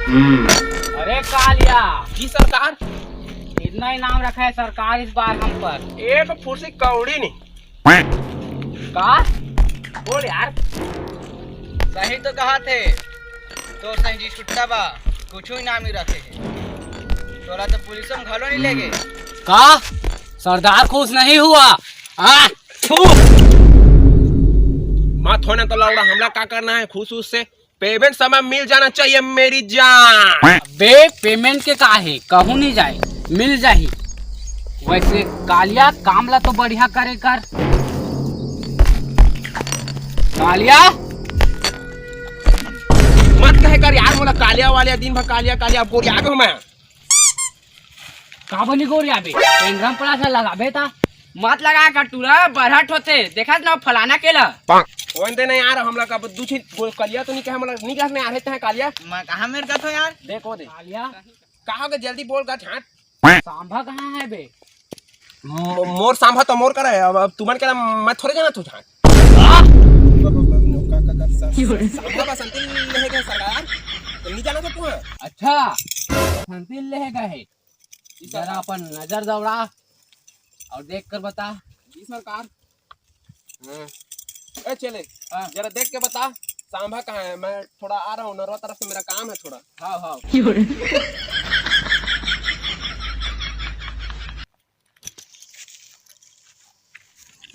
अरे कालिया, जी सरकार। इतना ही नाम रखा है सरकार इस बार हम पर। एक फुर्सी कौड़ी नहीं। का बोल यार। सही तो कहा थे तो सही जी छुट्टा बा कुछ ही नाम ही रखे है तोरा तो पुलिस में घलो नहीं लेगे का सरदार खुश नहीं हुआ। मत होने तो लौड़ा, हमला का करना है खुश से पेमेंट समय मिल जाना चाहिए मेरी जान। बे पेमेंट के का है, कहूँ नहीं जाए मिल जाही। वैसे कालिया कामला तो बढ़िया करे कर। कालिया मत कहे कर यार, बोला कालिया वालिया दिन भर कालिया कालिया गोरिया गो मैं। का बनी गोरिया बे पेंग्राम पड़ा से लगाबे ता मत लगा कर तू रा बरहट होते देखा ना फलाना केला ओंदे नहीं यार, हमला का दूसरी कालिया तो नहीं कहे, हमला नहीं कहने आ रहे हैं कालिया। मैं कहां मेरे का तो यार देखो दे कालिया कहा के जल्दी बोल का छाट। सांभा कहाँ है बे? मोर सांभा तो मोर करे, अब तुमन के मैं थोड़े जाना तू छाट। सांभा बसंती नहीं है सरकार, तो नहीं जाना तो तू है। अच्छा बसंती लेगा है, जरा अपन नजर दौड़ा और देख कर बता। जी सरकार। ए चले जरा देख के बता सांभा कहाँ है, मैं थोड़ा आ रहा हूँ, नरवा तरफ से मेरा काम है थोड़ा। हाँ हाँ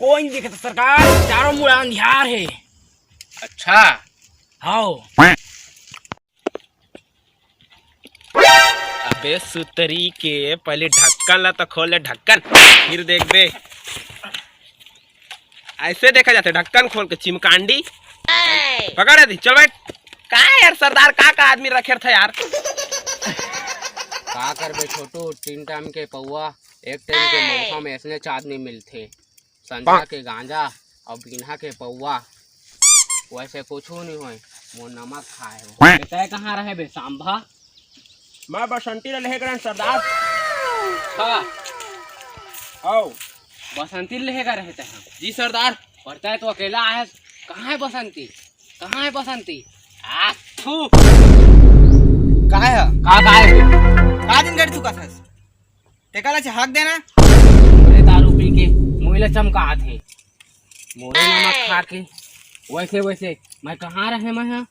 कोई नहीं दिखता सरकार चारों मुड़ा अंधियार है। अच्छा हाँ अबे सुतरी के पहले ढक्कन ला तो खोल ले ढक्कन, फिर देख बे। ऐसे देखा जाता है ढक्कन खोल के चिमकांडी पकड़ दी। चल बैठ। का यार सरदार का आदमी रखे था यार। का कर बे छोटू, 3 टाइम के पौआ 1 टाइम के मौका में ऐसने आदमी मिलते। संजा के गांजा और बिन्हा के पौआ वैसे कुछ नहीं होए, वो नमक खाए। तय कहाँ रहे बे सांभा? मैं बसंती रहे कर सरदार। हाँ आओ बसंती लेगा रहते हैं जी सरदार। पड़ता है तो अकेला है। कहाँ है बसंती, कहाँ है बसंती? आथू का है का है का दिन गड़ी तू का थस टेकाला से हक देना मेरे दारू पी के मुइला चमका थे, मोरे नमक खा के वैसे वैसे मैं कहाँ रहे। मैं यहाँ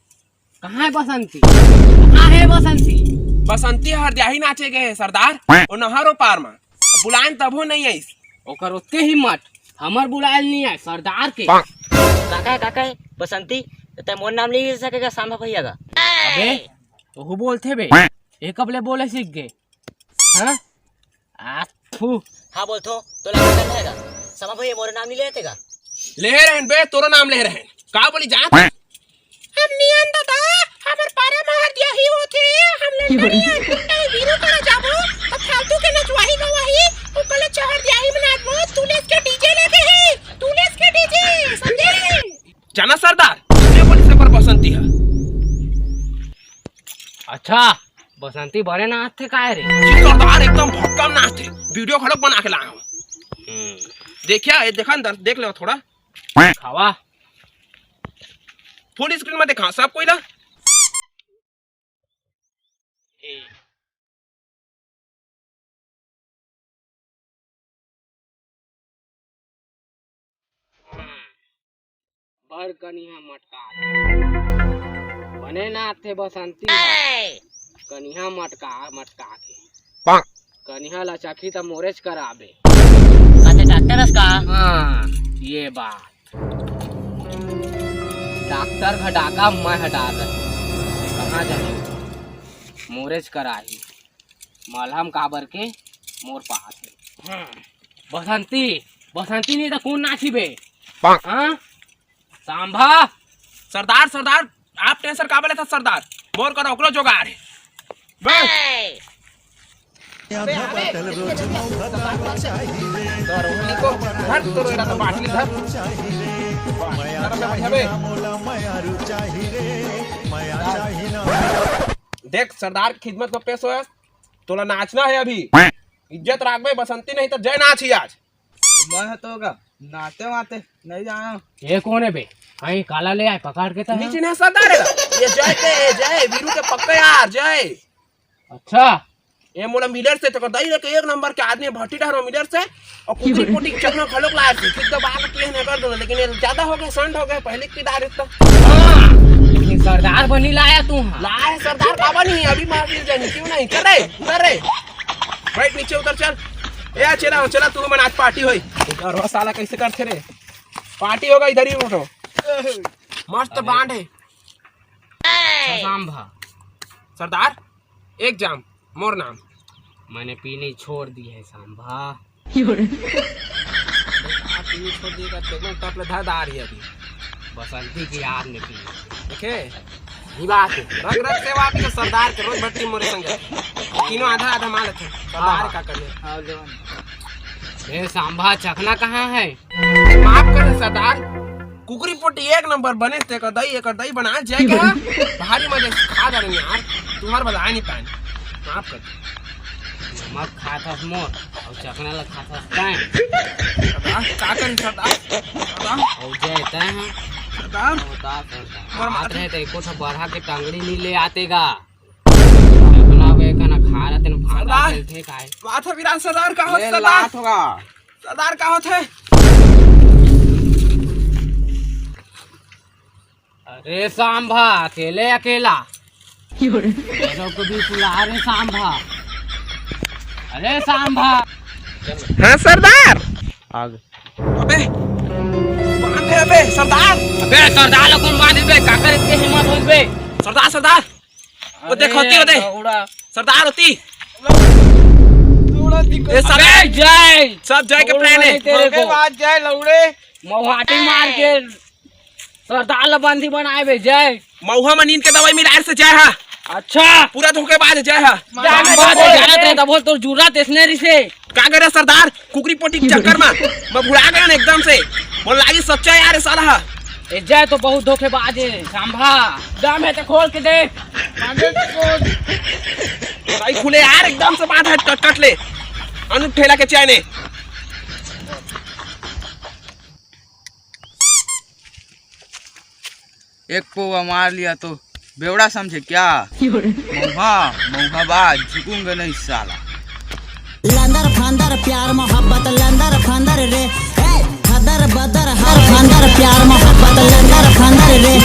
कहाँ है बसंती, कहाँ है बसंती? बसंती हरदियाही नाचे गए सरदार, और नहरों पार में बुलाएं तबो नहीं आई। ओकर उतने हिम्मत हमर बुलायल नहीं है सरदार के। काका है बसंती ते मोर नाम ले सकेगा सांभा भैया का। अबे तो बोलते बे एक कबले बोले सीख गए। हाँ आथू हाँ बोल तो लगा रहेगा सांभा भैया मोर नाम नहीं लेते का। ले रहन बे, तोरो नाम ले रहन का बोली जान। हम नियन दादा हमर पारा मार दिया ही होते, हम ले नियन वीरू करा जाबो तो फालतू के नचवाही गवाही ऊपर चढ़ दिया ही बना दो। तूने इसके डीजे लेके है, तूने इसके डीजे समझे जाना सरदार। ये पुलिस पर बसंती है। अच्छा बसंती बड़े नाच थे काहे रे? जी सरदार एकदम भक्कम नाच थे, वीडियो खड़क बना के लाया हूँ। देखिए ये देखा अंदर देख लो थोड़ा खावा फुल स्क्रीन में देखा सब कोई ना। भर कनिहा मटका बने ना थे बसंती कनिहा मटका के कनिहा लचखी तो मोरेज कराबे। काते डॉक्टर का हाँ ये बात डॉक्टर घटाका मैं हटा रहे कहाँ जाए मोरेज कराही मलहम काबर के मोर पास है। बसंती बसंती नहीं तो कौन नाची बे? हाँ सांभा सरदार सरदार आप टेंशन का बोले था सरदार, मोर करो ओकरो जोगाड़ है बस। धर तो रोएगा तो बाटली धर। देख सरदार की खिदमत में पेश होया, तोला नाचना है अभी। इज्जत राखबे बसंती नहीं तो जय नाच ही आज। मैं तो होगा नाते वाते नहीं जाना। ये कौन है बे? भाई काला ले आए पकड़ के तो नीचे नहीं सरदार ये जय के जय वीरू के पक्का यार जय। अच्छा ये मोला मिलर से तो दई के एक नंबर के आदमी भट्टी डहरो मिलर से और कुटी पोटी चखना खलोक लाए थे ठीक तो बात के नहीं कर दो लेकिन ये ज्यादा हो गए संड हो गए पहले की दार तो लेकिन सरदार बनी लाया तू लाए सरदार बाबा नहीं अभी मार दी जानी क्यों नहीं चल रे उतर रे बैठ नीचे उतर चल ए चला चला तू मन आज पार्टी होई और वो साला कैसे करते रे पार्टी होगा इधर ही उठो मस्त बांध है सांभा सरदार एक जाम मोर नाम मैंने पीनी छोड़ दी है सांभा पीनी छोड़ दिएगा तो टपले धर आ रही है अभी बसंती की याद में पी देखे ये बात है रग रग सेवा के सरदार के रोज भट्टी मोरे संग तीनों आधा आधा माल थे सरदार का करने ए सांभा चखना कहाँ है माफ कर सरदार कुकरी पोटी एक नंबर बने थे का दही बना जाए क्या भारी मजे खा जा रही यार तुम्हारे बता नहीं पाए माफ कर नमक खाता मोर और चखना लग खाता काहे सरदार का कर सरदार और जय तय हैं सरदार बात रहे तो एको बढ़ा के टंगड़ी नहीं ले आतेगा अपना वे कना खा रहा तेन फाड़ा चलते काहे बात है विराट सरदार का होत सरदार होगा सरदार का होत है अरे सांभा अकेले अकेला मेरे को भी बुला रे सांभा अरे सांभा हाँ सरदार आगे अबे बांधे अबे सरदार लोग बांध दे काकर इतने हिम्मत होई बे सरदार वो देखो होती सरदार होती ये सब जय सब जय के प्लान है तेरे को बात जाए लौड़े मौहाटी मार के सरदार बंदी बनाए बे जय मऊहा में नींद के दवाई मिलाए से जय हा अच्छा पूरा धोखेबाज जय हा बोल तो जरूरत स्टेशनरी से का करे सरदार कुकरी पोटी के चक्कर में मैं भुला गया ना एकदम से बोल लागी सच्चा यार साला ए जय तो बहुत धोखेबाज है सांभा दम है तो खोल के देख भाई खुले यार एकदम से बात है टट ले अनुप ठेला के चाय ने एक पौवा मार लिया तो बेवड़ा समझे क्या मौहा बाज झुकूंगा नहीं साला लंदर फंदर प्यार मोहब्बत लंदर फंदर रे खदर बदर हर फंदर प्यार मोहब्बत लंदर फंदर रे